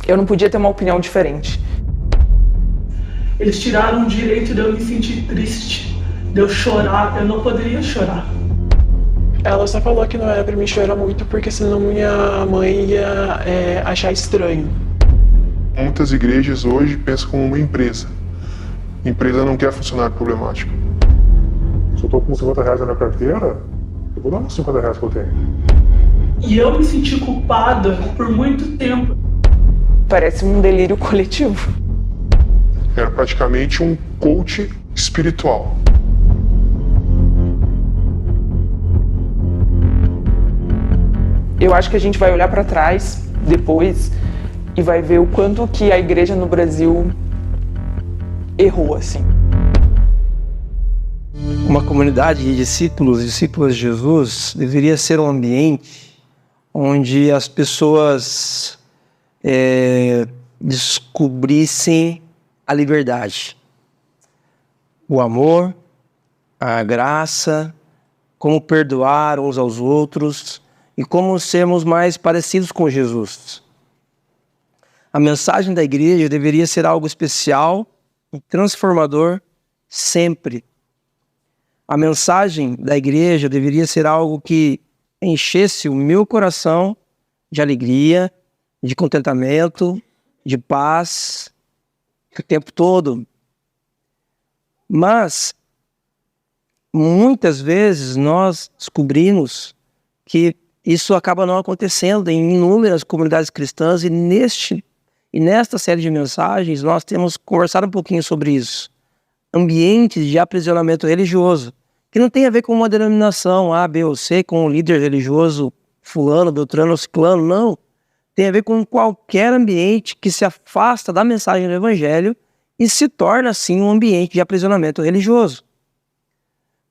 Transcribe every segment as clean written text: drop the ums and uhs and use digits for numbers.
Eu não podia ter uma opinião diferente. Eles tiraram o direito de eu me sentir triste, de eu chorar. Eu não poderia chorar. Ela só falou que não era pra mim chorar muito porque senão minha mãe ia achar estranho. Muitas igrejas hoje pensam como uma empresa. A empresa não quer funcionário problemático. Se eu tô com R$50 na minha carteira, eu vou dar uns R$50 que eu tenho. E eu me senti culpada por muito tempo. Parece um delírio coletivo. Era praticamente um coach espiritual. Eu acho que a gente vai olhar para trás depois e vai ver o quanto que a igreja no Brasil errou, assim. Uma comunidade de discípulos e discípulas de Jesus deveria ser um ambiente onde as pessoas descobrissem a liberdade, o amor, a graça, como perdoar uns aos outros e como sermos mais parecidos com Jesus. A mensagem da igreja deveria ser algo especial e transformador sempre. A mensagem da igreja deveria ser algo que enchesse o meu coração de alegria, de contentamento, de paz, o tempo todo. Mas, muitas vezes, nós descobrimos que isso acaba não acontecendo em inúmeras comunidades cristãs e nesta série de mensagens nós temos conversado um pouquinho sobre isso. Ambientes de aprisionamento religioso, que não tem a ver com uma denominação A, B ou C, com um líder religioso fulano, beltrano ou ciclano, não. Tem a ver com qualquer ambiente que se afasta da mensagem do Evangelho e se torna, assim, um ambiente de aprisionamento religioso.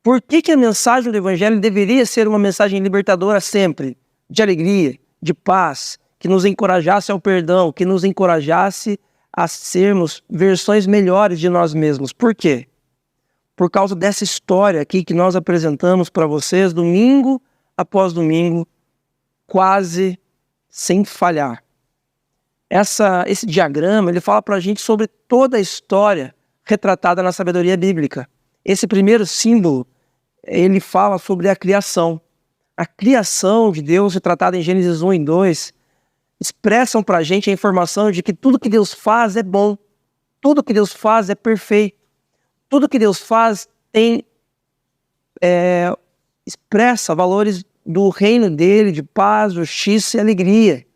Por que a mensagem do Evangelho deveria ser uma mensagem libertadora sempre? De alegria, de paz, que nos encorajasse ao perdão, que nos encorajasse a sermos versões melhores de nós mesmos. Por quê? Por causa dessa história aqui que nós apresentamos para vocês domingo após domingo, quase sem falhar. Esse diagrama, ele fala para a gente sobre toda a história retratada na sabedoria bíblica. Esse primeiro símbolo, ele fala sobre a criação. A criação de Deus, retratada em Gênesis 1 e 2, expressam para a gente a informação de que tudo que Deus faz é bom, tudo que Deus faz é perfeito, tudo que Deus faz expressa valores do reino dele, de paz, justiça e alegria.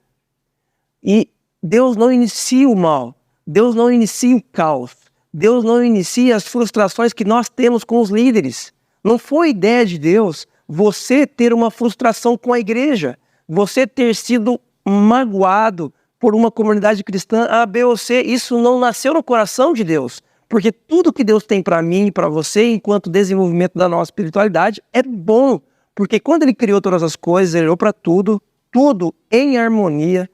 E Deus não inicia o mal, Deus não inicia o caos, Deus não inicia as frustrações que nós temos com os líderes. Não foi ideia de Deus você ter uma frustração com a igreja, você ter sido magoado por uma comunidade cristã A, B ou C. Isso não nasceu no coração de Deus, porque tudo que Deus tem para mim e para você, enquanto desenvolvimento da nossa espiritualidade, é bom. Porque quando Ele criou todas as coisas, Ele olhou para tudo em harmonia,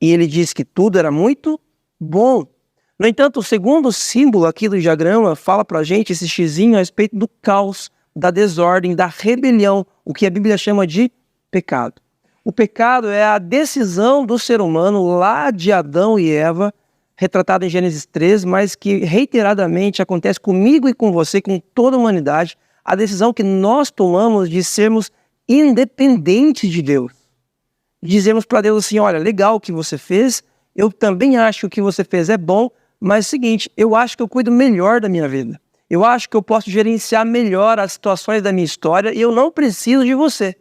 e Ele disse que tudo era muito bom. No entanto, o segundo símbolo aqui do diagrama fala para a gente, esse xizinho, a respeito do caos, da desordem, da rebelião, o que a Bíblia chama de pecado. O pecado é a decisão do ser humano lá de Adão e Eva, retratada em Gênesis 3, mas que reiteradamente acontece comigo e com você, com toda a humanidade, a decisão que nós tomamos de sermos independentes de Deus. Dizemos para Deus assim, olha, legal o que você fez, eu também acho que o que você fez é bom, mas é o seguinte, eu acho que eu cuido melhor da minha vida. Eu acho que eu posso gerenciar melhor as situações da minha história e eu não preciso de você.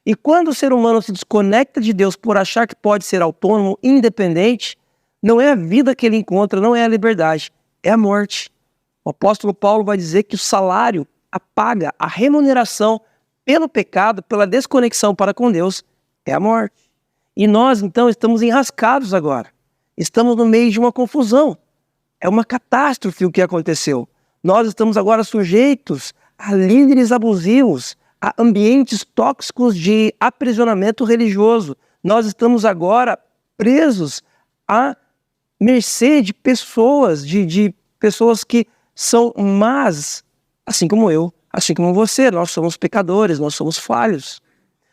E quando o ser humano se desconecta de Deus por achar que pode ser autônomo, independente, não é a vida que ele encontra, não é a liberdade, é a morte. O apóstolo Paulo vai dizer que o salário, a paga, a remuneração pelo pecado, pela desconexão para com Deus, é a morte. E nós, então, estamos enrascados agora. Estamos no meio de uma confusão. É uma catástrofe o que aconteceu. Nós estamos agora sujeitos a líderes abusivos, a ambientes tóxicos de aprisionamento religioso. Nós estamos agora presos à mercê de pessoas, de pessoas que são más, assim como eu, assim como você. Nós somos pecadores, nós somos falhos.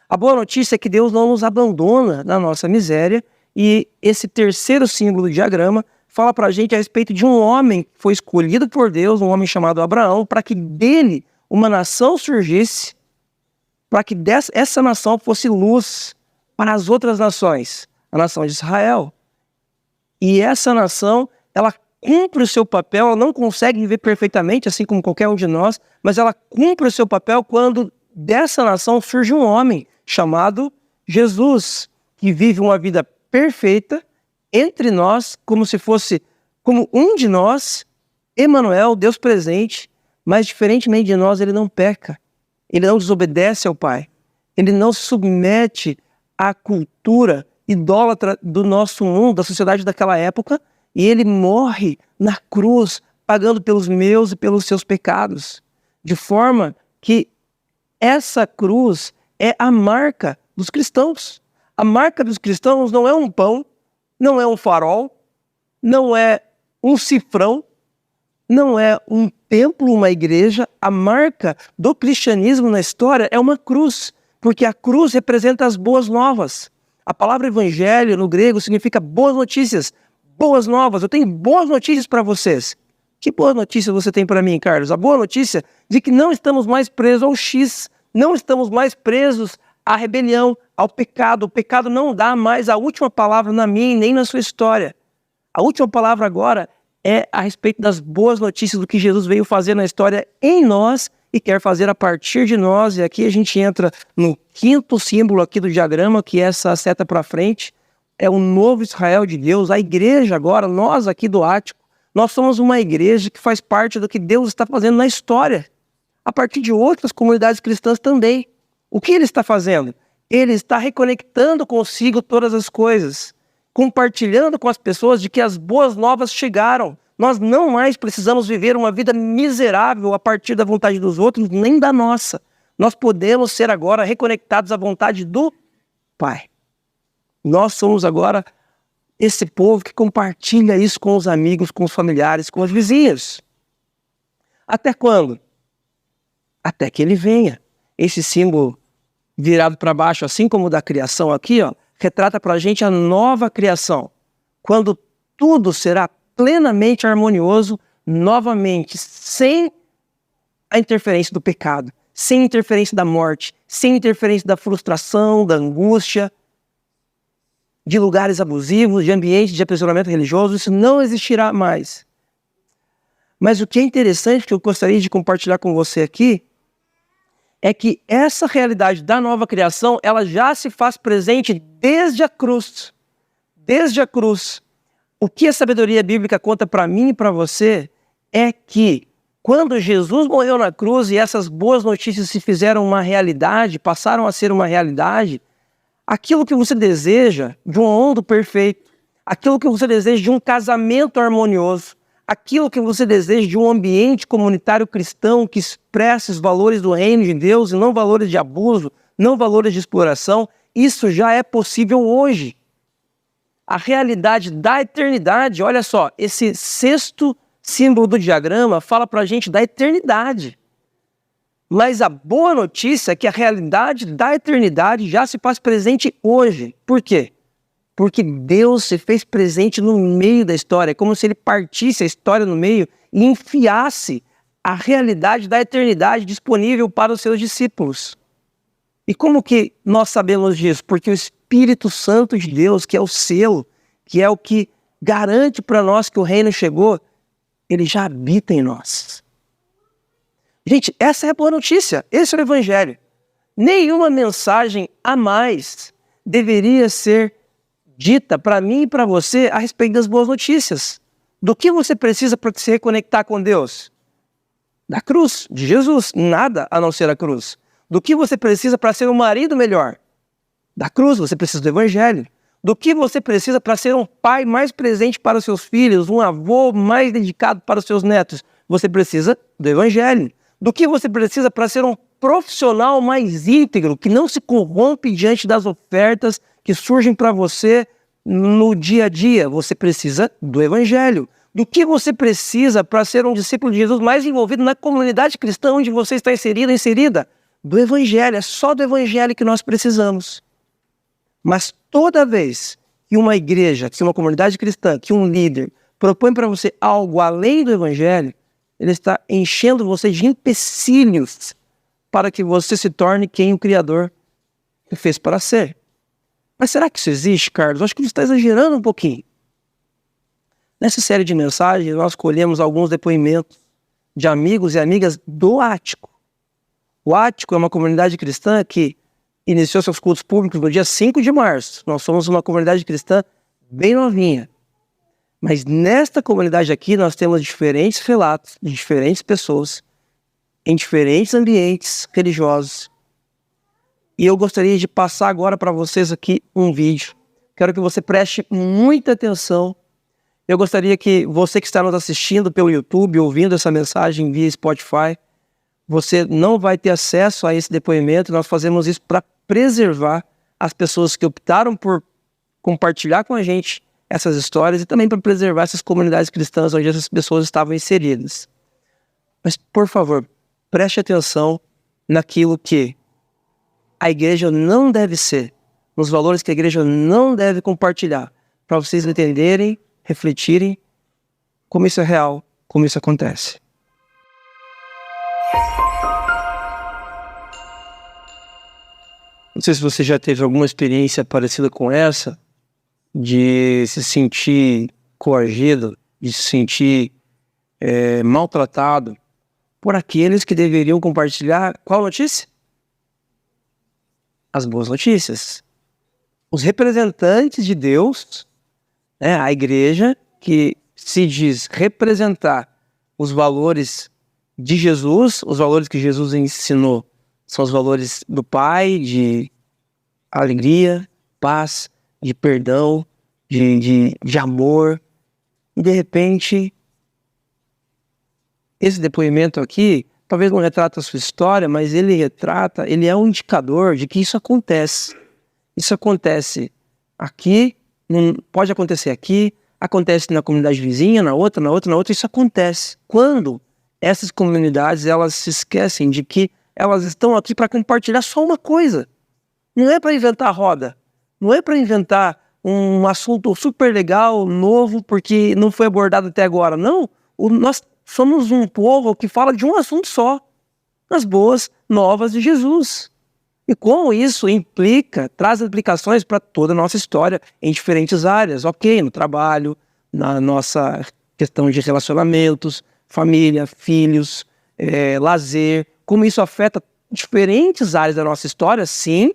A boa notícia é que Deus não nos abandona na nossa miséria E esse terceiro símbolo do diagrama fala para a gente a respeito de um homem que foi escolhido por Deus, um homem chamado Abraão, para que dele uma nação surgisse, para que essa nação fosse luz para as outras nações, a nação de Israel. E essa nação, ela cumpre o seu papel, ela não consegue viver perfeitamente, assim como qualquer um de nós, mas ela cumpre o seu papel quando dessa nação surge um homem chamado Jesus, que vive uma vida perfeita entre nós, como se fosse como um de nós, Emanuel, Deus presente, mas diferentemente de nós, ele não peca, ele não desobedece ao Pai, ele não se submete à cultura idólatra do nosso mundo, da sociedade daquela época, e ele morre na cruz, pagando pelos meus e pelos seus pecados, de forma que essa cruz é a marca dos cristãos. A marca dos cristãos não é um pão, não é um farol, não é um cifrão, não é um templo, uma igreja. A marca do cristianismo na história é uma cruz, porque a cruz representa as boas novas. A palavra evangelho no grego significa boas notícias, boas novas. Eu tenho boas notícias para vocês. Que boa notícia você tem para mim, Carlos? A boa notícia de que não estamos mais presos ao X, não estamos mais presos à rebelião, ao pecado. O pecado não dá mais a última palavra na minha e nem na sua história. A última palavra agora é a respeito das boas notícias do que Jesus veio fazer na história em nós e quer fazer a partir de nós. E aqui a gente entra no quinto símbolo aqui do diagrama, que é essa seta para frente. É o novo Israel de Deus. A igreja agora, nós aqui do Ático, nós somos uma igreja que faz parte do que Deus está fazendo na história, a partir de outras comunidades cristãs também. O que ele está fazendo? Ele está reconectando consigo todas as coisas, compartilhando com as pessoas de que as boas novas chegaram. Nós não mais precisamos viver uma vida miserável a partir da vontade dos outros, nem da nossa. Nós podemos ser agora reconectados à vontade do Pai. Nós somos agora esse povo que compartilha isso com os amigos, com os familiares, com os vizinhos. Até quando? Até que ele venha. Esse símbolo virado para baixo, assim como o da criação aqui, ó, retrata para a gente a nova criação. Quando tudo será plenamente harmonioso, novamente, sem a interferência do pecado, sem interferência da morte, sem interferência da frustração, da angústia, de lugares abusivos, de ambientes de aprisionamento religioso. Isso não existirá mais. Mas o que é interessante, que eu gostaria de compartilhar com você aqui, é que essa realidade da nova criação, ela já se faz presente desde a cruz. Desde a cruz. O que a sabedoria bíblica conta para mim e para você é que quando Jesus morreu na cruz e essas boas notícias se fizeram uma realidade, passaram a ser uma realidade, aquilo que você deseja de um mundo perfeito, aquilo que você deseja de um casamento harmonioso, aquilo que você deseja de um ambiente comunitário cristão que expresse os valores do reino de Deus e não valores de abuso, não valores de exploração, isso já é possível hoje. A realidade da eternidade, olha só, esse sexto símbolo do diagrama fala para a gente da eternidade. Mas a boa notícia é que a realidade da eternidade já se faz presente hoje. Por quê? Porque Deus se fez presente no meio da história. É como se ele partisse a história no meio e enfiasse a realidade da eternidade disponível para os seus discípulos. E como que nós sabemos disso? Porque o Espírito Santo de Deus, que é o selo, que é o que garante para nós que o reino chegou, ele já habita em nós. Gente, essa é a boa notícia, esse é o Evangelho. Nenhuma mensagem a mais deveria ser dita para mim e para você a respeito das boas notícias. Do que você precisa para se reconectar com Deus? Da cruz, de Jesus, nada a não ser a cruz. Do que você precisa para ser um marido melhor? Da cruz, você precisa do Evangelho. Do que você precisa para ser um pai mais presente para os seus filhos, um avô mais dedicado para os seus netos? Você precisa do Evangelho. Do que você precisa para ser um profissional mais íntegro, que não se corrompe diante das ofertas que surgem para você no dia a dia? Você precisa do Evangelho. Do que você precisa para ser um discípulo de Jesus mais envolvido na comunidade cristã onde você está inserida? Do Evangelho. É só do Evangelho que nós precisamos. Mas toda vez que uma igreja, que uma comunidade cristã, que um líder propõe para você algo além do evangelho, ele está enchendo você de empecilhos para que você se torne quem o Criador fez para ser. Mas será que isso existe, Carlos? Eu acho que ele está exagerando um pouquinho. Nessa série de mensagens, nós colhemos alguns depoimentos de amigos e amigas do Ático. O Ático é uma comunidade cristã que iniciou seus cultos públicos no dia 5 de março. Nós somos uma comunidade cristã bem novinha. Mas nesta comunidade aqui nós temos diferentes relatos de diferentes pessoas em diferentes ambientes religiosos. E eu gostaria de passar agora para vocês aqui um vídeo. Quero que você preste muita atenção. Eu gostaria que você que está nos assistindo pelo YouTube, ouvindo essa mensagem via Spotify, você não vai ter acesso a esse depoimento. Nós fazemos isso para preservar as pessoas que optaram por compartilhar com a gente essas histórias e também para preservar essas comunidades cristãs onde essas pessoas estavam inseridas. Mas, por favor, preste atenção naquilo que a igreja não deve ser, nos valores que a igreja não deve compartilhar, para vocês entenderem, refletirem como isso é real, como isso acontece. Não sei se você já teve alguma experiência parecida com essa, de se sentir coagido, de se sentir maltratado por aqueles que deveriam compartilhar qual notícia? As boas notícias. Os representantes de Deus, a igreja que se diz representar os valores de Jesus, os valores que Jesus ensinou, são os valores do Pai, de alegria, paz, de perdão, de amor. E de repente, esse depoimento aqui, talvez não retrata a sua história, mas ele é um indicador de que isso acontece. Isso acontece aqui, pode acontecer aqui, acontece na comunidade vizinha, na outra, isso acontece. Quando essas comunidades, elas se esquecem de que elas estão aqui para compartilhar só uma coisa. Não é para inventar roda. Não é para inventar um assunto super legal, novo, porque não foi abordado até agora. Não, nós somos um povo que fala de um assunto só. As boas novas de Jesus. E como isso traz implicações para toda a nossa história em diferentes áreas. Ok, no trabalho, na nossa questão de relacionamentos, família, filhos, lazer. Como isso afeta diferentes áreas da nossa história, sim,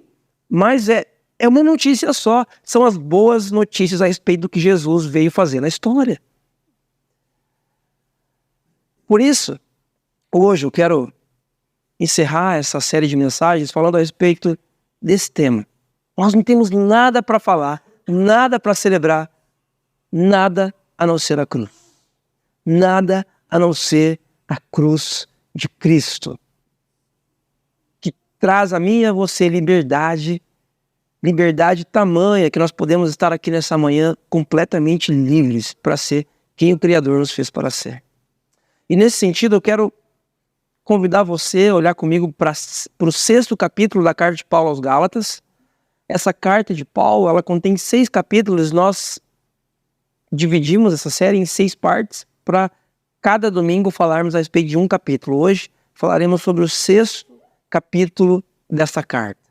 mas é uma notícia só. São as boas notícias a respeito do que Jesus veio fazer na história. Por isso, hoje eu quero encerrar essa série de mensagens falando a respeito desse tema. Nós não temos nada para falar, nada para celebrar, nada a não ser a cruz. Nada a não ser a cruz de Cristo, que traz a mim e a você liberdade tamanha que nós podemos estar aqui nessa manhã completamente livres para ser quem o Criador nos fez para ser. E nesse sentido eu quero convidar você a olhar comigo para o 6º capítulo da carta de Paulo aos Gálatas. Essa carta de Paulo, ela contém 6 capítulos. Nós dividimos essa série em 6 partes para cada domingo falarmos a respeito de um capítulo. Hoje falaremos sobre o 6º capítulo dessa carta.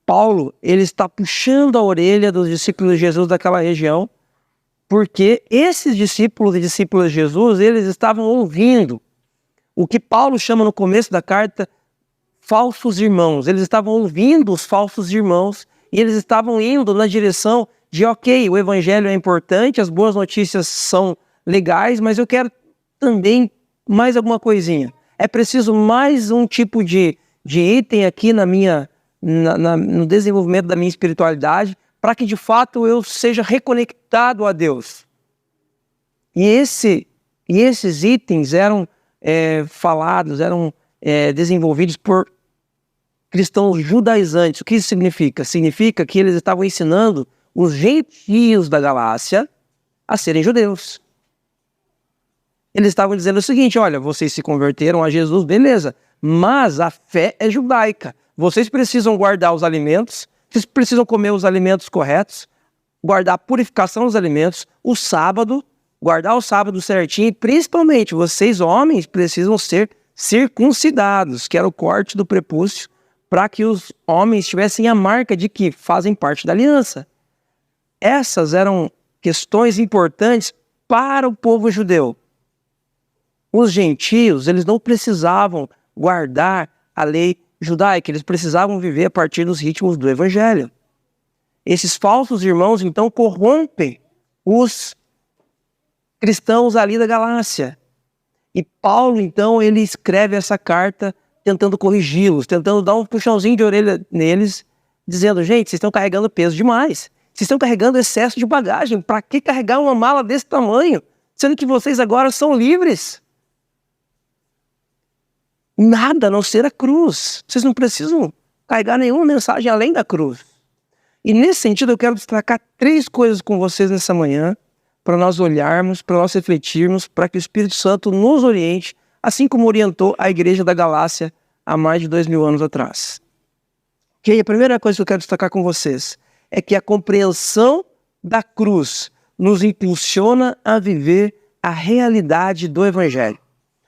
Paulo, ele está puxando a orelha dos discípulos de Jesus daquela região, porque esses discípulos e discípulas de Jesus, eles estavam ouvindo o que Paulo chama no começo da carta falsos irmãos. Eles estavam ouvindo os falsos irmãos e eles estavam indo na direção de ok, o evangelho é importante, as boas notícias são legais, mas eu quero também mais alguma coisinha. É preciso mais um tipo de item aqui no desenvolvimento da minha espiritualidade para que de fato eu seja reconectado a Deus. E esses itens eram desenvolvidos por cristãos judaizantes. O que isso significa? Significa que eles estavam ensinando os gentios da Galácia a serem judeus. Eles estavam dizendo o seguinte: olha, vocês se converteram a Jesus, beleza, mas a fé é judaica. Vocês precisam guardar os alimentos, vocês precisam comer os alimentos corretos, guardar a purificação dos alimentos, o sábado, guardar o sábado certinho, e principalmente vocês homens precisam ser circuncidados, que era o corte do prepúcio, para que os homens tivessem a marca de que fazem parte da aliança. Essas eram questões importantes para o povo judeu. Os gentios, eles não precisavam guardar a lei judaica, eles precisavam viver a partir dos ritmos do evangelho. Esses falsos irmãos, então, corrompem os cristãos ali da Galácia. E Paulo, então, ele escreve essa carta tentando corrigi-los, tentando dar um puxãozinho de orelha neles, dizendo, gente, vocês estão carregando peso demais. Vocês estão carregando excesso de bagagem. Para que carregar uma mala desse tamanho? Sendo que vocês agora são livres. Nada a não ser a cruz. Vocês não precisam carregar nenhuma mensagem além da cruz. E nesse sentido eu quero destacar 3 coisas com vocês nessa manhã, para nós olharmos, para nós refletirmos, para que o Espírito Santo nos oriente, assim como orientou a igreja da Galácia há mais de 2000 anos atrás. Okay? A primeira coisa que eu quero destacar com vocês é que a compreensão da cruz nos impulsiona a viver a realidade do Evangelho.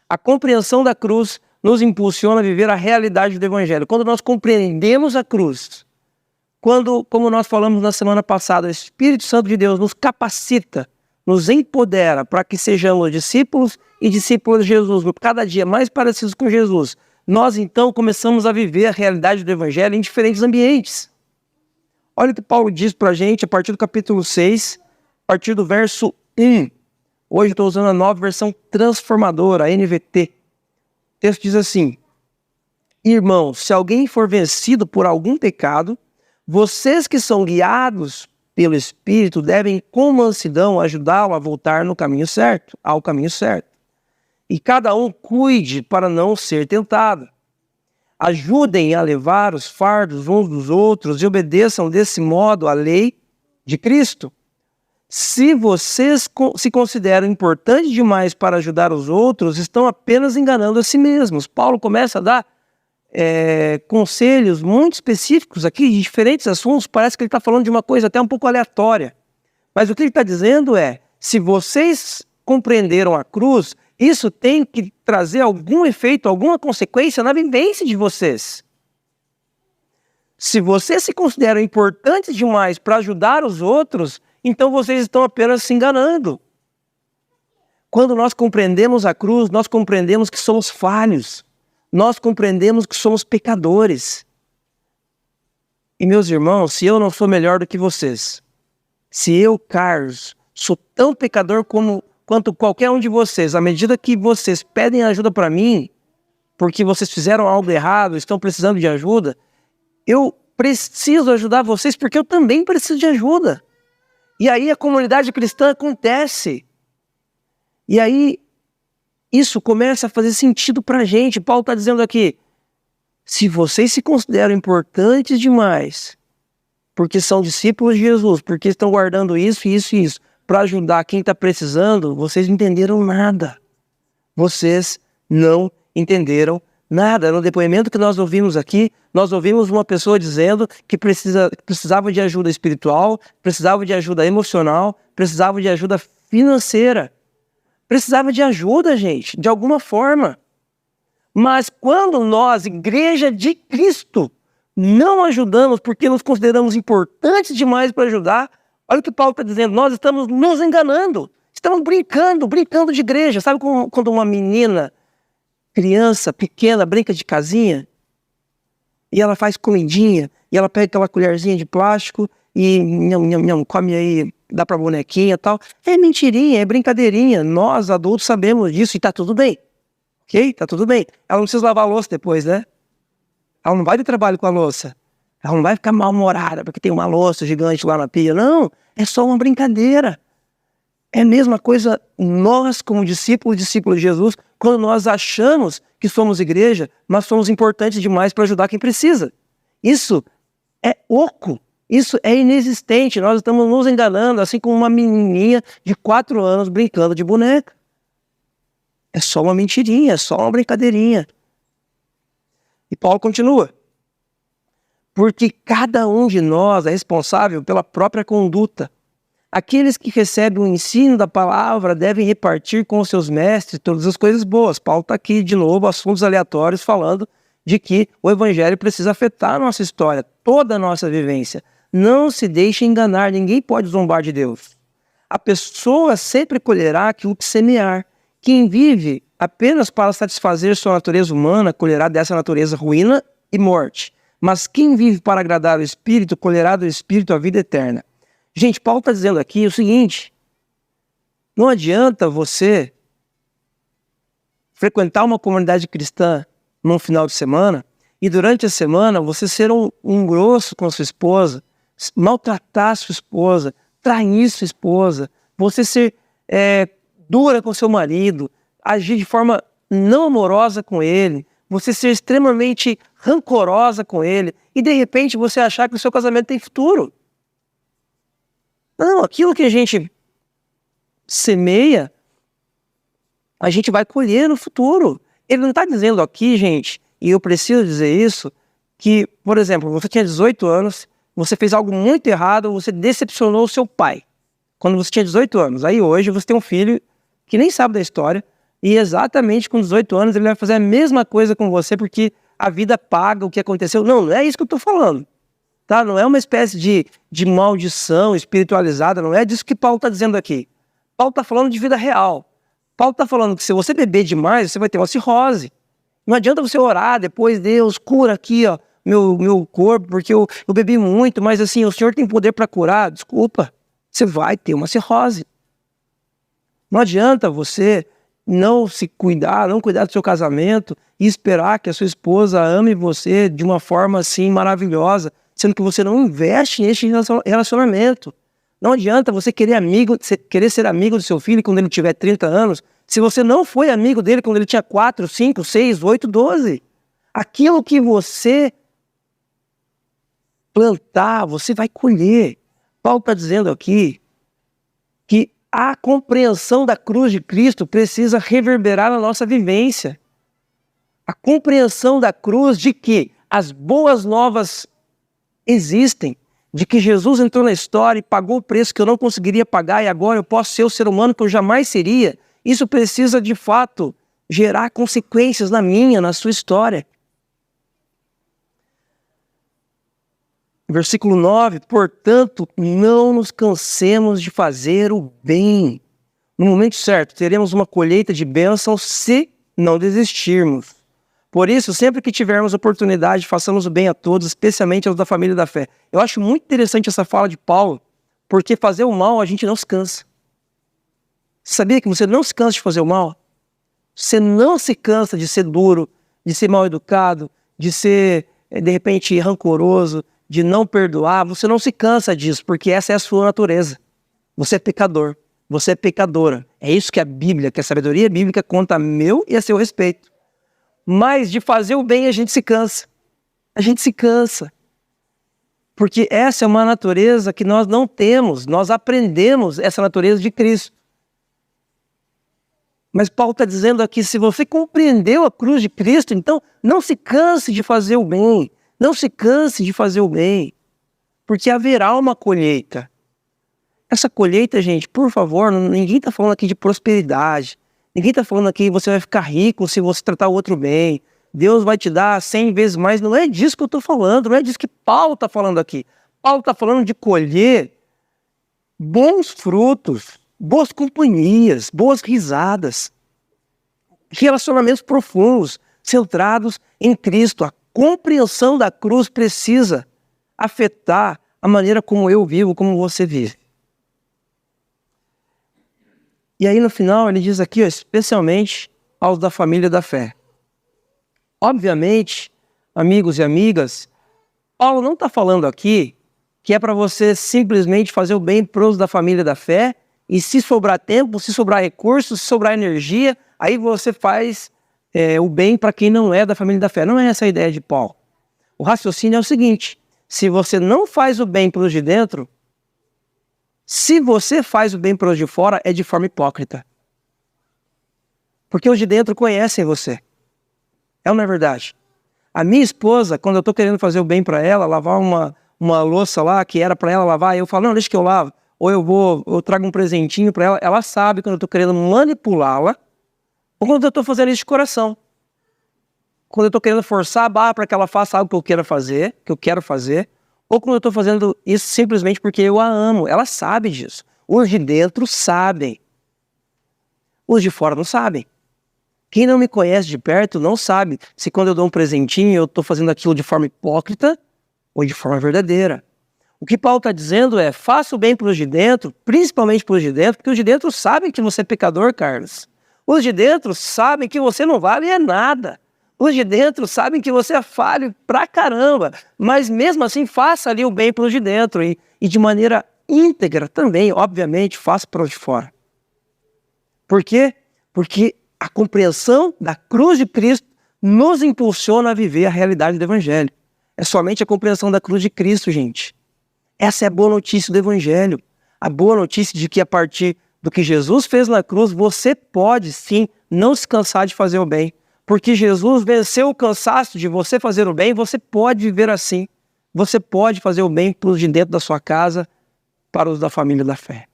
A compreensão da cruz nos impulsiona a viver a realidade do Evangelho. Quando nós compreendemos a cruz, quando, como nós falamos na semana passada, o Espírito Santo de Deus nos capacita, nos empodera para que sejamos discípulos e discípulos de Jesus, cada dia mais parecidos com Jesus, nós então começamos a viver a realidade do Evangelho em diferentes ambientes. Olha o que Paulo diz para a gente a partir do capítulo 6, a partir do verso 1. Hoje eu estou usando a nova versão transformadora, a NVT. O texto diz assim: irmãos, se alguém for vencido por algum pecado, vocês que são guiados pelo Espírito devem com mansidão ajudá-lo a voltar no caminho certo, ao caminho certo. E cada um cuide para não ser tentado. Ajudem a levar os fardos uns dos outros e obedeçam desse modo a lei de Cristo. Se vocês se consideram importantes demais para ajudar os outros, estão apenas enganando a si mesmos. Paulo começa a dar conselhos muito específicos aqui, de diferentes assuntos. Parece que ele está falando de uma coisa até um pouco aleatória. Mas o que ele está dizendo é, se vocês compreenderam a cruz, isso tem que trazer algum efeito, alguma consequência na vivência de vocês. Se vocês se consideram importantes demais para ajudar os outros, então vocês estão apenas se enganando. Quando nós compreendemos a cruz, nós compreendemos que somos falhos. Nós compreendemos que somos pecadores. E meus irmãos, se eu não sou melhor do que vocês, se eu, Carlos, sou tão pecador quanto qualquer um de vocês, à medida que vocês pedem ajuda para mim, porque vocês fizeram algo errado, estão precisando de ajuda, eu preciso ajudar vocês porque eu também preciso de ajuda. E aí a comunidade cristã acontece. E aí isso começa a fazer sentido para a gente. Paulo está dizendo aqui, se vocês se consideram importantes demais, porque são discípulos de Jesus, porque estão guardando isso, isso e isso, para ajudar quem está precisando, vocês não entenderam nada. Vocês não entenderam nada. No depoimento que nós ouvimos aqui, nós ouvimos uma pessoa dizendo que precisava de ajuda espiritual, precisava de ajuda emocional, precisava de ajuda financeira. Precisava de ajuda, gente, de alguma forma. Mas quando nós, igreja de Cristo, não ajudamos porque nos consideramos importantes demais para ajudar, olha o que Paulo está dizendo, nós estamos nos enganando, estamos brincando de igreja. Sabe quando uma menina, criança pequena, brinca de casinha? E ela faz comidinha, e ela pega aquela colherzinha de plástico e come aí, dá pra bonequinha e tal. É mentirinha, é brincadeirinha. Nós, adultos, sabemos disso e tá tudo bem. Ok? Tá tudo bem. Ela não precisa lavar a louça depois, né? Ela não vai ter trabalho com a louça. Ela não vai ficar mal-humorada porque tem uma louça gigante lá na pia. Não, é só uma brincadeira. É a mesma coisa nós, como discípulos de Jesus, quando nós achamos que somos igreja, mas somos importantes demais para ajudar quem precisa. Isso é oco. Isso é inexistente. Nós estamos nos enganando, assim como uma menininha de 4 anos brincando de boneca. É só uma mentirinha, é só uma brincadeirinha. E Paulo continua. Porque cada um de nós é responsável pela própria conduta. Aqueles que recebem o ensino da palavra devem repartir com os seus mestres todas as coisas boas. Paulo está aqui, de novo, assuntos aleatórios, falando de que o evangelho precisa afetar a nossa história, toda a nossa vivência. Não se deixe enganar, ninguém pode zombar de Deus. A pessoa sempre colherá aquilo que semear. Quem vive apenas para satisfazer sua natureza humana, colherá dessa natureza ruína e morte. Mas quem vive para agradar o Espírito, colherá do Espírito a vida eterna. Gente, Paulo está dizendo aqui o seguinte: não adianta você frequentar uma comunidade cristã num final de semana e durante a semana você ser um grosso com a sua esposa, maltratar sua esposa, trair sua esposa, você ser dura com seu marido, agir de forma não amorosa com ele, você ser extremamente rancorosa com ele e de repente você achar que o seu casamento tem futuro. Não, aquilo que a gente semeia, a gente vai colher no futuro. Ele não está dizendo aqui, gente, e eu preciso dizer isso, que, por exemplo, você tinha 18 anos, você fez algo muito errado, você decepcionou o seu pai, quando você tinha 18 anos. Aí hoje você tem um filho que nem sabe da história, e exatamente com 18 anos ele vai fazer a mesma coisa com você, porque a vida paga o que aconteceu. Não é isso que eu estou falando. Tá? Não é uma espécie de maldição espiritualizada, não é disso que Paulo está dizendo aqui. Paulo está falando de vida real. Paulo está falando que se você beber demais, você vai ter uma cirrose. Não adianta você orar depois, Deus, cura aqui ó, meu corpo, porque eu bebi muito, mas assim, o Senhor tem poder para curar. Desculpa, você vai ter uma cirrose. Não adianta você não se cuidar, não cuidar do seu casamento e esperar que a sua esposa ame você de uma forma assim maravilhosa, sendo que você não investe neste relacionamento. Não adianta você querer ser amigo do seu filho quando ele tiver 30 anos, se você não foi amigo dele quando ele tinha 4, 5, 6, 8, 12. Aquilo que você plantar, você vai colher. Paulo está dizendo aqui que a compreensão da cruz de Cristo precisa reverberar na nossa vivência. A compreensão da cruz de que as boas novas existem, de que Jesus entrou na história e pagou o preço que eu não conseguiria pagar e agora eu posso ser o ser humano que eu jamais seria. Isso precisa, de fato, gerar consequências na minha, na sua história. Versículo 9, portanto, não nos cansemos de fazer o bem. No momento certo, teremos uma colheita de bênçãos se não desistirmos. Por isso, sempre que tivermos oportunidade, façamos o bem a todos, especialmente aos da família da fé. Eu acho muito interessante essa fala de Paulo, porque fazer o mal a gente não se cansa. Você sabia que você não se cansa de fazer o mal? Você não se cansa de ser duro, de ser mal educado, de ser, de repente, rancoroso, de não perdoar. Você não se cansa disso, porque essa é a sua natureza. Você é pecador, você é pecadora. É isso que a Bíblia, que a sabedoria bíblica conta a meu e a seu respeito. Mas de fazer o bem a gente se cansa. A gente se cansa. Porque essa é uma natureza que nós não temos. Nós aprendemos essa natureza de Cristo. Mas Paulo está dizendo aqui, se você compreendeu a cruz de Cristo, então não se canse de fazer o bem. Não se canse de fazer o bem. Porque haverá uma colheita. Essa colheita, gente, por favor, ninguém está falando aqui de prosperidade. Ninguém está falando aqui que você vai ficar rico se você tratar o outro bem. Deus vai te dar 100 vezes mais. Não é disso que eu estou falando. Não é disso que Paulo está falando aqui. Paulo está falando de colher bons frutos, boas companhias, boas risadas, relacionamentos profundos, centrados em Cristo. A compreensão da cruz precisa afetar a maneira como eu vivo, como você vive. E aí no final ele diz aqui, ó, especialmente aos da família da fé. Obviamente, amigos e amigas, Paulo não está falando aqui que é para você simplesmente fazer o bem para os da família da fé e se sobrar tempo, se sobrar recursos, se sobrar energia, aí você faz o bem para quem não é da família da fé. Não é essa a ideia de Paulo. O raciocínio é o seguinte, se você não faz o bem para os de dentro, se você faz o bem para os de fora, é de forma hipócrita. Porque os de dentro conhecem você. É ou não é verdade? A minha esposa, quando eu estou querendo fazer o bem para ela, lavar uma louça lá que era para ela lavar, eu falo, não, deixa que eu lavo. ou eu trago um presentinho para ela, ela sabe quando eu estou querendo manipulá-la, ou quando eu estou fazendo isso de coração. Quando eu estou querendo forçar a barra para que ela faça algo que eu quero fazer, ou quando eu estou fazendo isso simplesmente porque eu a amo. Ela sabe disso. Os de dentro sabem. Os de fora não sabem. Quem não me conhece de perto não sabe se quando eu dou um presentinho eu estou fazendo aquilo de forma hipócrita ou de forma verdadeira. O que Paulo está dizendo é, faça o bem para os de dentro, principalmente para os de dentro, porque os de dentro sabem que você é pecador, Carlos. Os de dentro sabem que você não vale nada. Os de dentro sabem que você é falho pra caramba, mas mesmo assim faça ali o bem para os de dentro e de maneira íntegra também, obviamente, faça para os de fora. Por quê? Porque a compreensão da cruz de Cristo nos impulsiona a viver a realidade do Evangelho. É somente a compreensão da cruz de Cristo, gente. Essa é a boa notícia do Evangelho. A boa notícia de que a partir do que Jesus fez na cruz, você pode sim não se cansar de fazer o bem. Porque Jesus venceu o cansaço de você fazer o bem, você pode viver assim. Você pode fazer o bem para os de dentro da sua casa, para os da família da fé.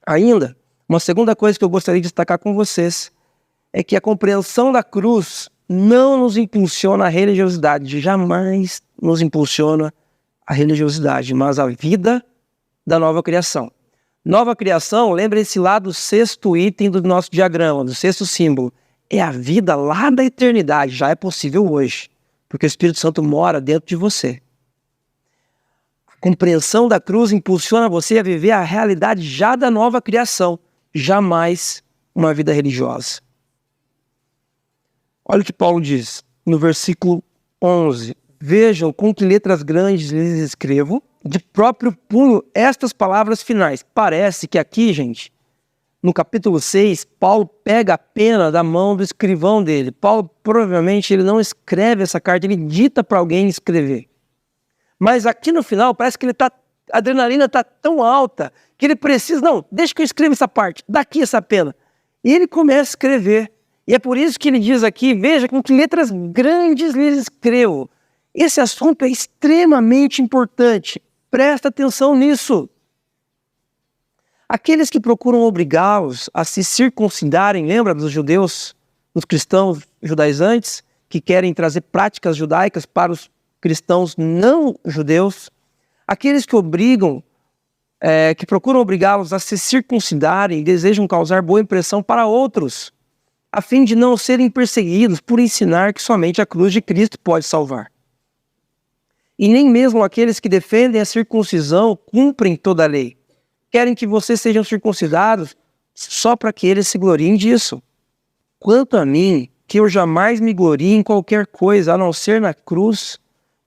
Ainda, uma segunda coisa que eu gostaria de destacar com vocês é que a compreensão da cruz não nos impulsiona à religiosidade, jamais nos impulsiona à religiosidade, mas à vida da nova criação. Nova criação, lembre-se lá do 6º item do nosso diagrama, do 6º símbolo. É a vida lá da eternidade, já é possível hoje, porque o Espírito Santo mora dentro de você. A compreensão da cruz impulsiona você a viver a realidade já da nova criação, jamais uma vida religiosa. Olha o que Paulo diz no versículo 11. Vejam com que letras grandes lhes escrevo, de próprio punho, estas palavras finais. Parece que aqui, gente, no capítulo 6, Paulo pega a pena da mão do escrivão dele. Paulo, provavelmente, ele não escreve essa carta, ele dita para alguém escrever. Mas aqui no final, parece que a adrenalina está tão alta que ele precisa, não, deixa que eu escreva essa parte, daqui essa pena. E ele começa a escrever. E é por isso que ele diz aqui, veja com que letras grandes lhes escrevo. Esse assunto é extremamente importante. Presta atenção nisso. Aqueles que procuram obrigá-los a se circuncidarem, lembra dos judeus, dos cristãos judaizantes, que querem trazer práticas judaicas para os cristãos não judeus? Aqueles que procuram obrigá-los a se circuncidarem e desejam causar boa impressão para outros, a fim de não serem perseguidos por ensinar que somente a cruz de Cristo pode salvar. E nem mesmo aqueles que defendem a circuncisão cumprem toda a lei. Querem que vocês sejam circuncidados só para que eles se gloriem disso. Quanto a mim, que eu jamais me glorie em qualquer coisa, a não ser na cruz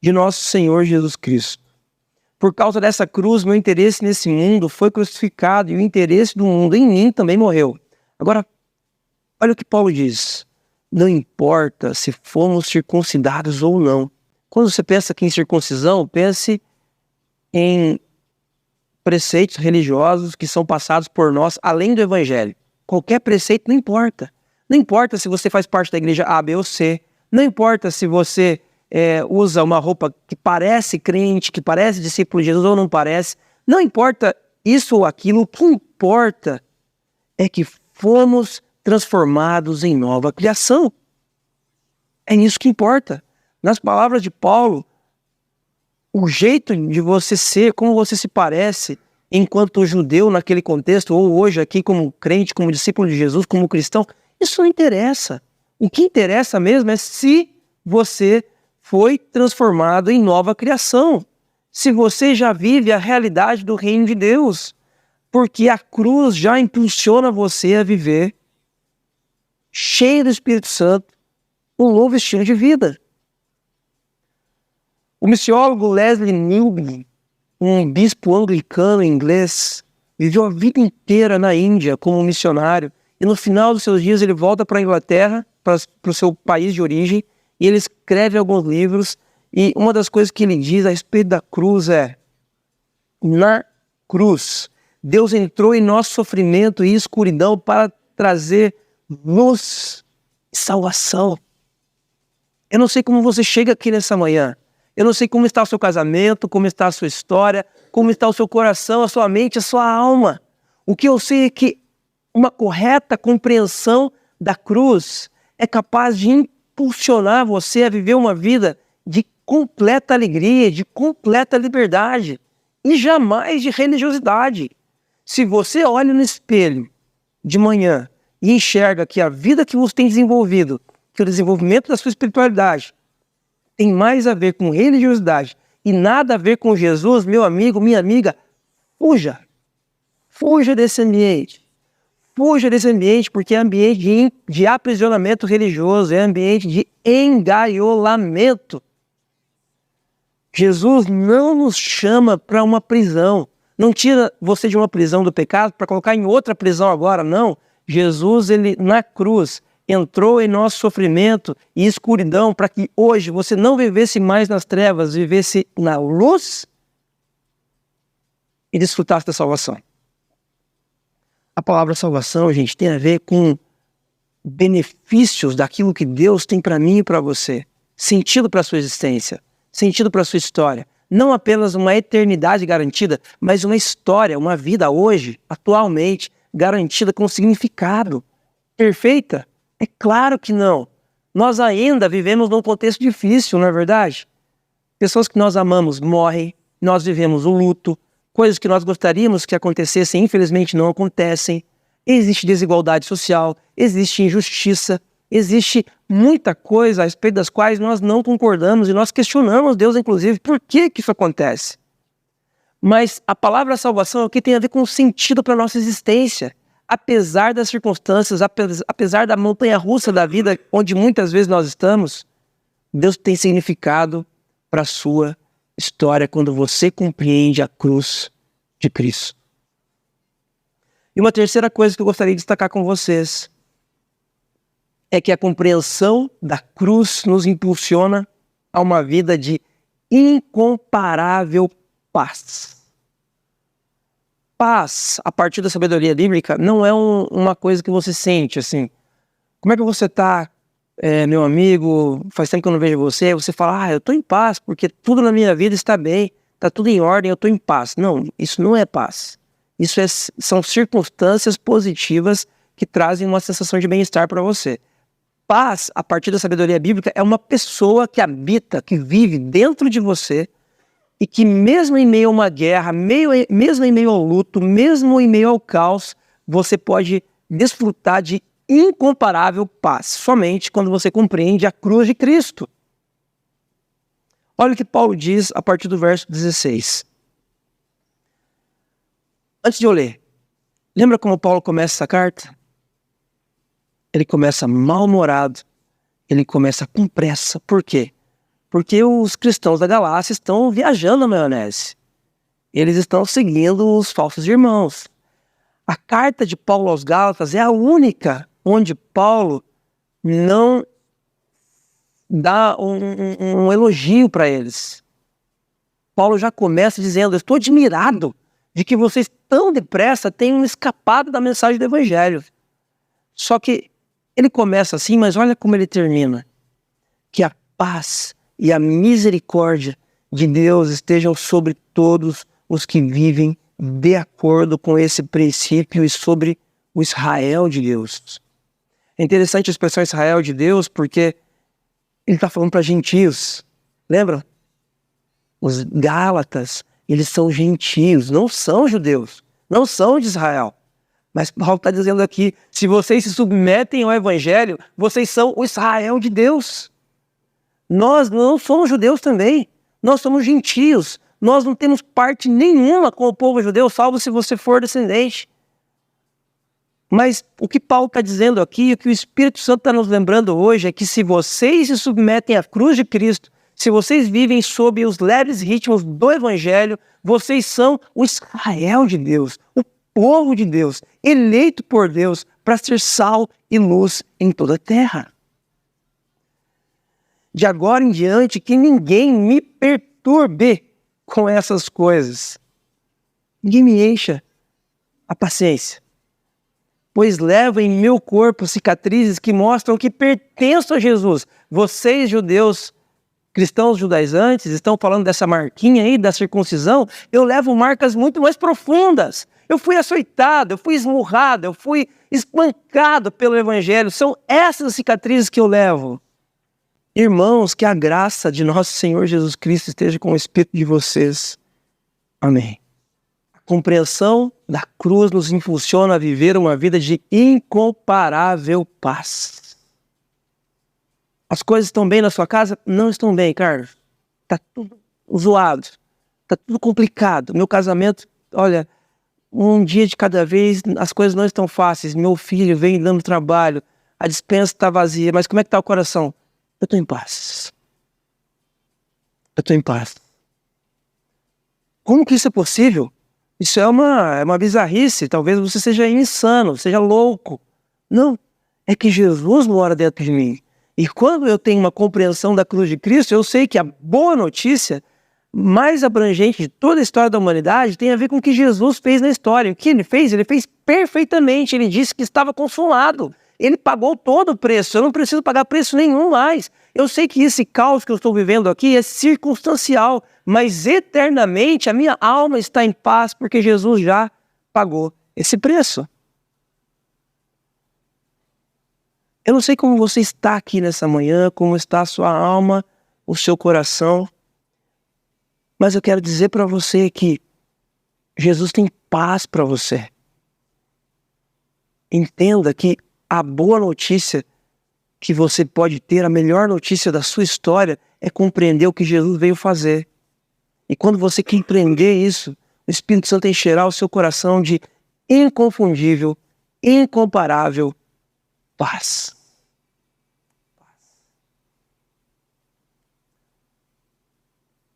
de nosso Senhor Jesus Cristo. Por causa dessa cruz, meu interesse nesse mundo foi crucificado e o interesse do mundo em mim também morreu. Agora, olha o que Paulo diz. Não importa se fomos circuncidados ou não. Quando você pensa aqui em circuncisão, pense em preceitos religiosos que são passados por nós além do Evangelho. Qualquer preceito não importa. Não importa se você faz parte da igreja A, B ou C. Não importa se você usa uma roupa que parece crente, que parece discípulo de Jesus ou não parece. Não importa isso ou aquilo. O que importa é que fomos transformados em nova criação. É nisso que importa. Nas palavras de Paulo, o jeito de você ser, como você se parece enquanto judeu naquele contexto, ou hoje aqui como crente, como discípulo de Jesus, como cristão, isso não interessa. O que interessa mesmo é se você foi transformado em nova criação, se você já vive a realidade do reino de Deus, porque a cruz já impulsiona você a viver cheio do Espírito Santo, um novo estilo de vida. O missiólogo Leslie Newby, um bispo anglicano inglês, viveu a vida inteira na Índia como missionário e no final dos seus dias ele volta para a Inglaterra, para o seu país de origem, e ele escreve alguns livros e uma das coisas que ele diz a respeito da cruz é: na cruz, Deus entrou em nosso sofrimento e escuridão para trazer luz e salvação. Eu não sei como você chega aqui nessa manhã. Eu não sei como está o seu casamento, como está a sua história, como está o seu coração, a sua mente, a sua alma. O que eu sei é que uma correta compreensão da cruz é capaz de impulsionar você a viver uma vida de completa alegria, de completa liberdade e jamais de religiosidade. Se você olha no espelho de manhã e enxerga que a vida que você tem desenvolvido, que o desenvolvimento da sua espiritualidade tem mais a ver com religiosidade e nada a ver com Jesus, meu amigo, minha amiga, fuja. Fuja desse ambiente. Fuja desse ambiente, porque é ambiente de aprisionamento religioso, é ambiente de engaiolamento. Jesus não nos chama para uma prisão. Não tira você de uma prisão do pecado para colocar em outra prisão agora, não. Jesus, ele na cruz, entrou em nosso sofrimento e escuridão para que hoje você não vivesse mais nas trevas, vivesse na luz e desfrutasse da salvação. A palavra salvação, gente, tem a ver com benefícios daquilo que Deus tem para mim e para você. Sentido para a sua existência, sentido para a sua história. Não apenas uma eternidade garantida, mas uma história, uma vida hoje, atualmente, garantida com significado. Perfeita? É claro que não. Nós ainda vivemos num contexto difícil, não é verdade? Pessoas que nós amamos morrem, nós vivemos o luto, coisas que nós gostaríamos que acontecessem, infelizmente não acontecem. Existe desigualdade social, existe injustiça, existe muita coisa a respeito das quais nós não concordamos e nós questionamos Deus, inclusive, por que isso acontece. Mas a palavra salvação é o que tem a ver com o sentido para a nossa existência. Apesar das circunstâncias, apesar da montanha-russa da vida, onde muitas vezes nós estamos, Deus tem significado para a sua história quando você compreende a cruz de Cristo. E uma terceira coisa que eu gostaria de destacar com vocês é que a compreensão da cruz nos impulsiona a uma vida de incomparável paz. Paz, a partir da sabedoria bíblica, não é uma coisa que você sente assim. Como é que você está, meu amigo? Faz tempo que eu não vejo você. Você fala, eu estou em paz, porque tudo na minha vida está bem, está tudo em ordem, eu estou em paz. Não, isso não é paz. Isso são circunstâncias positivas que trazem uma sensação de bem-estar para você. Paz, a partir da sabedoria bíblica, é uma pessoa que habita, que vive dentro de você e que mesmo em meio a uma guerra, mesmo em meio ao luto, mesmo em meio ao caos, você pode desfrutar de incomparável paz, somente quando você compreende a cruz de Cristo. Olha o que Paulo diz a partir do verso 16. Antes de eu ler, lembra como Paulo começa essa carta? Ele começa mal-humorado, ele começa com pressa. Por quê? Porque os cristãos da Galácia estão viajando na maionese. Eles estão seguindo os falsos irmãos. A carta de Paulo aos Gálatas é a única onde Paulo não dá um elogio para eles. Paulo já começa dizendo, eu estou admirado de que vocês tão depressa tenham escapado da mensagem do Evangelho. Só que ele começa assim, mas olha como ele termina. Que a paz e a misericórdia de Deus estejam sobre todos os que vivem de acordo com esse princípio e sobre o Israel de Deus. É interessante a expressão Israel de Deus porque ele está falando para gentios. Lembra? Os Gálatas, eles são gentios, não são judeus, não são de Israel. Mas Paulo está dizendo aqui, se vocês se submetem ao Evangelho, vocês são o Israel de Deus. Nós não somos judeus também, nós somos gentios, nós não temos parte nenhuma com o povo judeu, salvo se você for descendente. Mas o que Paulo está dizendo aqui, o que o Espírito Santo está nos lembrando hoje, é que se vocês se submetem à cruz de Cristo, se vocês vivem sob os leves ritmos do Evangelho, vocês são o Israel de Deus, o povo de Deus, eleito por Deus para ser sal e luz em toda a terra. De agora em diante, que ninguém me perturbe com essas coisas. Ninguém me encha a paciência. Pois levo em meu corpo cicatrizes que mostram que pertenço a Jesus. Vocês, judeus cristãos judaizantes estão falando dessa marquinha aí, da circuncisão, eu levo marcas muito mais profundas. Eu fui açoitado, eu fui esmurrado, eu fui espancado pelo Evangelho. São essas cicatrizes que eu levo. Irmãos, que a graça de nosso Senhor Jesus Cristo esteja com o espírito de vocês. Amém. A compreensão da cruz nos impulsiona a viver uma vida de incomparável paz. As coisas estão bem na sua casa? Não estão bem, Carlos. Está tudo zoado. Está tudo complicado. Meu casamento, olha, um dia de cada vez, as coisas não estão fáceis. Meu filho vem dando trabalho, a despensa está vazia, mas como é que está o coração? Eu estou em paz. Eu estou em paz. Como que isso é possível? Isso é uma bizarrice. Talvez você seja insano, seja louco. Não, é que Jesus mora dentro de mim. E quando eu tenho uma compreensão da cruz de Cristo, eu sei que a boa notícia mais abrangente de toda a história da humanidade tem a ver com o que Jesus fez na história. O que ele fez? Ele fez perfeitamente. Ele disse que estava consumado. Ele pagou todo o preço. Eu não preciso pagar preço nenhum mais. Eu sei que esse caos que eu estou vivendo aqui é circunstancial, mas eternamente a minha alma está em paz porque Jesus já pagou esse preço. Eu não sei como você está aqui nessa manhã, como está a sua alma, o seu coração, mas eu quero dizer para você que Jesus tem paz para você. Entenda que a boa notícia que você pode ter, a melhor notícia da sua história, é compreender o que Jesus veio fazer. E quando você compreender isso, o Espírito Santo encherá o seu coração de inconfundível, incomparável paz.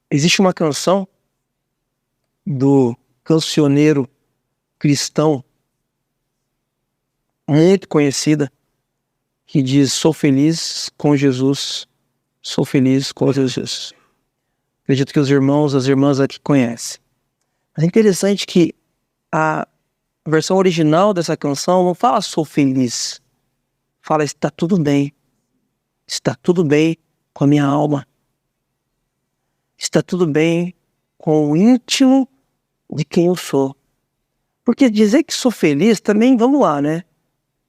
Existe uma canção do cancioneiro cristão muito conhecida que diz: sou feliz com Jesus, sou feliz com Jesus. Acredito que os irmãos, as irmãs aqui conhecem. Mas é interessante que a versão original dessa canção não fala sou feliz, fala está tudo bem com a minha alma. Está tudo bem com o íntimo de quem eu sou. Porque dizer que sou feliz também, vamos lá, né?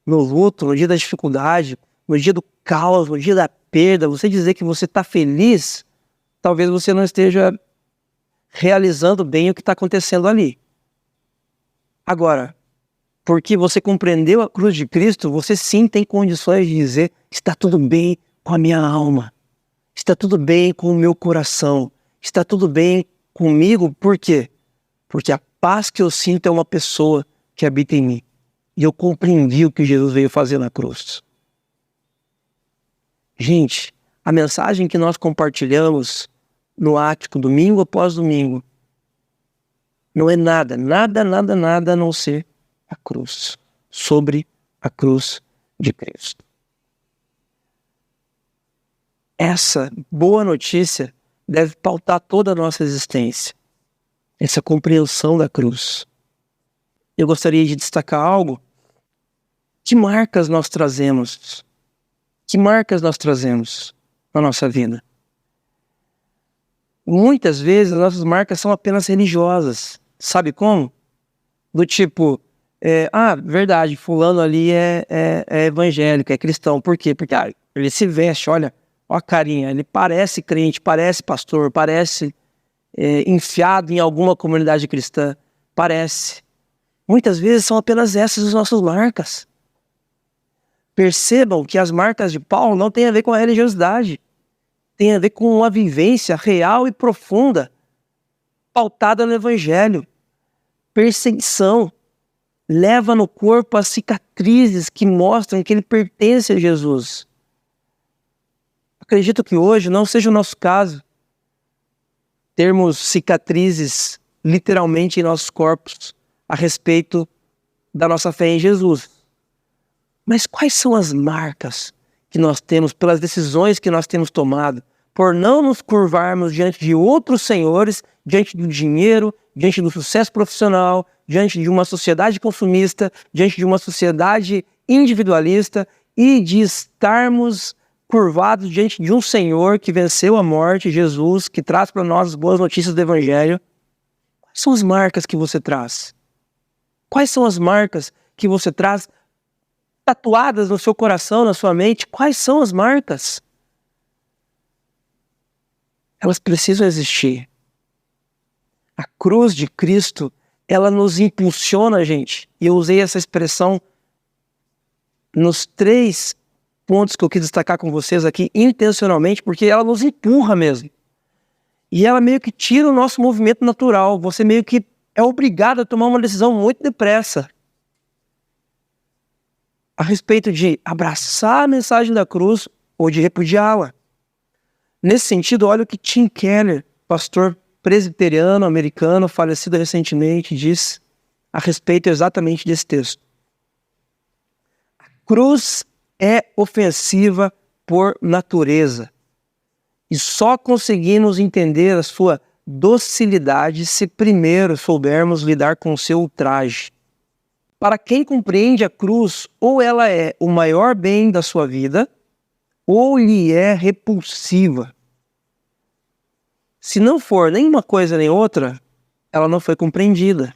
No luto, no dia da dificuldade, no dia do caos, no dia da perda, você dizer que você está feliz, talvez você não esteja realizando bem o que está acontecendo ali. Agora, porque você compreendeu a cruz de Cristo, você sim tem condições de dizer: está tudo bem com a minha alma, está tudo bem com o meu coração, está tudo bem comigo. Por quê? Porque a paz que eu sinto é uma pessoa que habita em mim. E eu compreendi o que Jesus veio fazer na cruz. Gente, a mensagem que nós compartilhamos no ático, domingo após domingo, não é nada a não ser a cruz. Sobre a cruz de Cristo. Essa boa notícia deve pautar toda a nossa existência. Essa compreensão da cruz. Eu gostaria de destacar algo. Que marcas nós trazemos? Que marcas nós trazemos na nossa vida? Muitas vezes as nossas marcas são apenas religiosas. Sabe como? Do tipo, verdade, fulano ali é evangélico, é cristão. Por quê? Porque ele se veste, olha a carinha, ele parece crente, parece pastor, parece enfiado em alguma comunidade cristã. Parece. Muitas vezes são apenas essas as nossas marcas. Percebam que as marcas de Paulo não têm a ver com a religiosidade. Tem a ver com uma vivência real e profunda, pautada no Evangelho. Perseguição. Leva no corpo as cicatrizes que mostram que ele pertence a Jesus. Acredito que hoje não seja o nosso caso termos cicatrizes literalmente em nossos corpos a respeito da nossa fé em Jesus. Mas quais são as marcas que nós temos pelas decisões que nós temos tomado, por não nos curvarmos diante de outros senhores, diante do dinheiro, diante do sucesso profissional, diante de uma sociedade consumista, diante de uma sociedade individualista e de estarmos curvados diante de um Senhor que venceu a morte, Jesus, que traz para nós as boas notícias do Evangelho. Quais são as marcas que você traz? Quais são as marcas que você traz tatuadas no seu coração, na sua mente? Quais são as marcas? Elas precisam existir. A cruz de Cristo, ela nos impulsiona, gente. E eu usei essa expressão nos 3 pontos que eu quis destacar com vocês aqui, intencionalmente, porque ela nos empurra mesmo. E ela meio que tira o nosso movimento natural. Você meio que é obrigado a tomar uma decisão muito depressa a respeito de abraçar a mensagem da cruz ou de repudiá-la. Nesse sentido, olha o que Tim Keller, pastor presbiteriano americano, falecido recentemente, diz a respeito exatamente desse texto. A cruz é ofensiva por natureza. E só conseguimos entender a sua docilidade se primeiro soubermos lidar com o seu ultraje. Para quem compreende a cruz, ou ela é o maior bem da sua vida, ou lhe é repulsiva. Se não for nem uma coisa nem outra, ela não foi compreendida.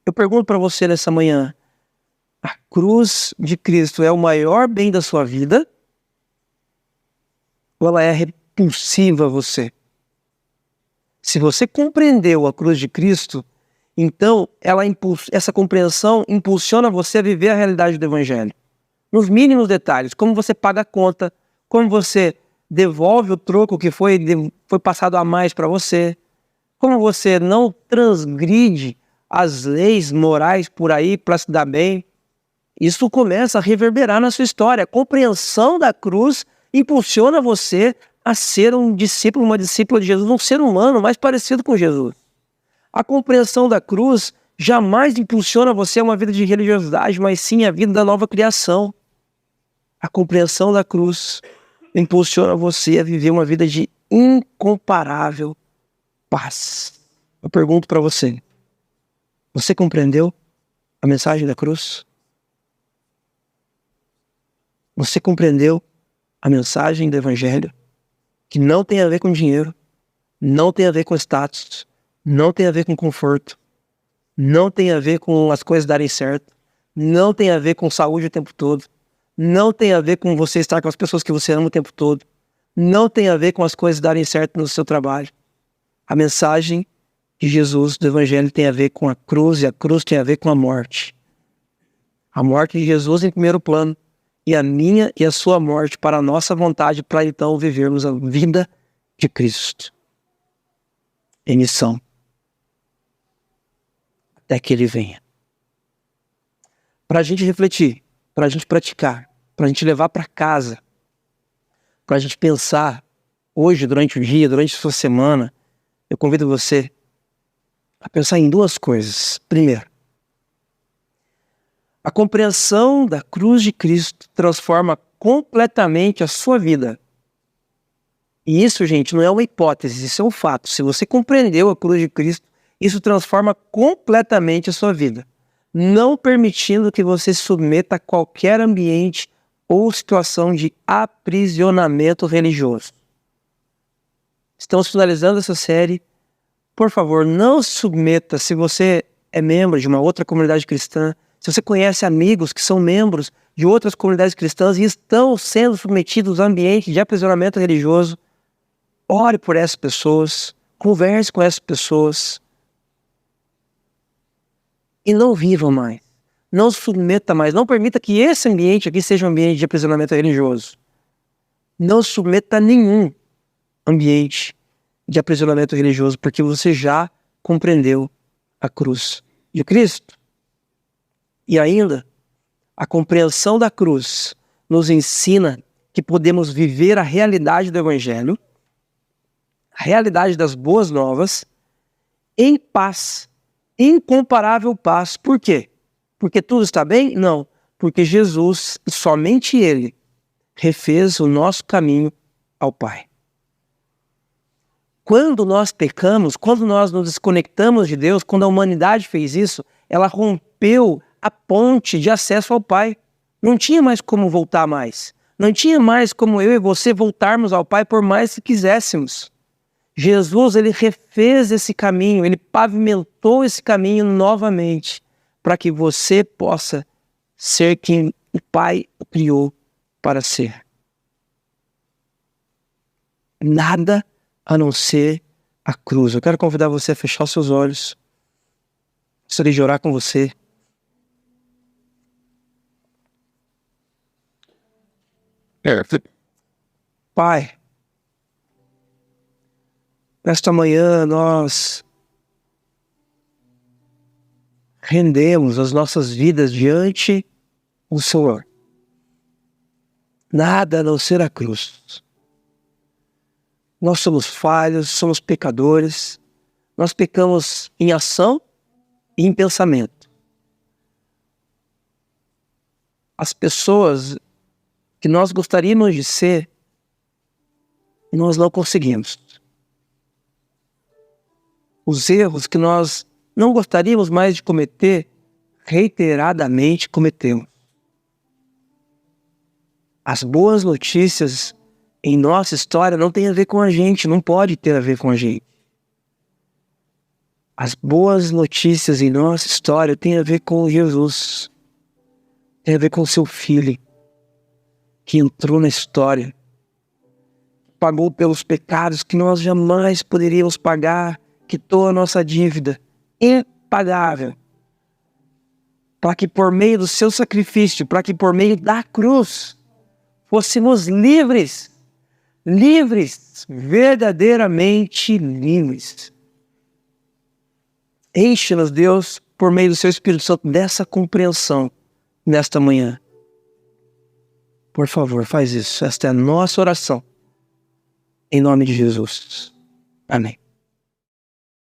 Eu pergunto para você nessa manhã, a cruz de Cristo é o maior bem da sua vida? Ou ela é repulsiva a você? Se você compreendeu a cruz de Cristo, então essa compreensão impulsiona você a viver a realidade do Evangelho. Nos mínimos detalhes, como você paga a conta, como você devolve o troco que foi passado a mais para você, como você não transgride as leis morais por aí para se dar bem. Isso começa a reverberar na sua história. A compreensão da cruz impulsiona você a ser um discípulo, uma discípula de Jesus, um ser humano mais parecido com Jesus. A compreensão da cruz jamais impulsiona você a uma vida de religiosidade, mas sim a vida da nova criação. A compreensão da cruz impulsiona você a viver uma vida de incomparável paz. Eu pergunto para você, você compreendeu a mensagem da cruz? Você compreendeu a mensagem do Evangelho? Que não tem a ver com dinheiro, não tem a ver com status, não tem a ver com conforto, não tem a ver com as coisas darem certo, não tem a ver com saúde o tempo todo, não tem a ver com você estar com as pessoas que você ama o tempo todo, não tem a ver com as coisas darem certo no seu trabalho. A mensagem de Jesus, do Evangelho, tem a ver com a cruz, e a cruz tem a ver com a morte. A morte de Jesus em primeiro plano, e a minha e a sua morte para a nossa vontade, para então vivermos a vida de Cristo. Em missão. Até que Ele venha. Para a gente refletir, para a gente praticar, para a gente levar para casa, para a gente pensar hoje, durante o dia, durante a sua semana, eu convido você a pensar em 2 coisas. Primeiro, a compreensão da cruz de Cristo transforma completamente a sua vida. E isso, gente, não é uma hipótese, isso é um fato. Se você compreendeu a cruz de Cristo, isso transforma completamente a sua vida, não permitindo que você se submeta a qualquer ambiente ou situação de aprisionamento religioso. Estamos finalizando essa série. Por favor, não se submeta, se você é membro de uma outra comunidade cristã, se você conhece amigos que são membros de outras comunidades cristãs e estão sendo submetidos a ambiente de aprisionamento religioso, ore por essas pessoas, converse com essas pessoas e não viva mais, não se submeta mais, não permita que esse ambiente aqui seja um ambiente de aprisionamento religioso. Não se submeta a nenhum ambiente de aprisionamento religioso, porque você já compreendeu a cruz de Cristo. E ainda, a compreensão da cruz nos ensina que podemos viver a realidade do Evangelho, a realidade das boas novas, em paz, incomparável paz. Por quê? Porque tudo está bem? Não. Porque Jesus, somente Ele, refez o nosso caminho ao Pai. Quando nós pecamos, quando nós nos desconectamos de Deus, quando a humanidade fez isso, ela rompeu a ponte de acesso ao Pai. Não tinha mais como voltar mais. Não tinha mais como eu e você voltarmos ao Pai por mais que quiséssemos. Jesus, ele refez esse caminho, ele pavimentou esse caminho novamente, para que você possa ser quem o Pai o criou para ser. Nada a não ser a cruz. Eu quero convidar você a fechar os seus olhos. Gostaria de orar com você. Pai, nesta manhã nós rendemos as nossas vidas diante do Senhor. Nada a não ser a cruz. Nós somos falhos, somos pecadores. Nós pecamos em ação e em pensamento. As pessoas que nós gostaríamos de ser, nós não conseguimos. Os erros que nós não gostaríamos mais de cometer, reiteradamente cometemos. As boas notícias em nossa história não tem a ver com a gente, não pode ter a ver com a gente. As boas notícias em nossa história têm a ver com Jesus, tem a ver com o seu Filho, que entrou na história, pagou pelos pecados que nós jamais poderíamos pagar, quitou a nossa dívida impagável, para que por meio do seu sacrifício, para que por meio da cruz, fôssemos livres, verdadeiramente livres. Enche-nos, Deus, por meio do seu Espírito Santo, dessa compreensão nesta manhã. Por favor, faz isso. Esta é a nossa oração. Em nome de Jesus. Amém.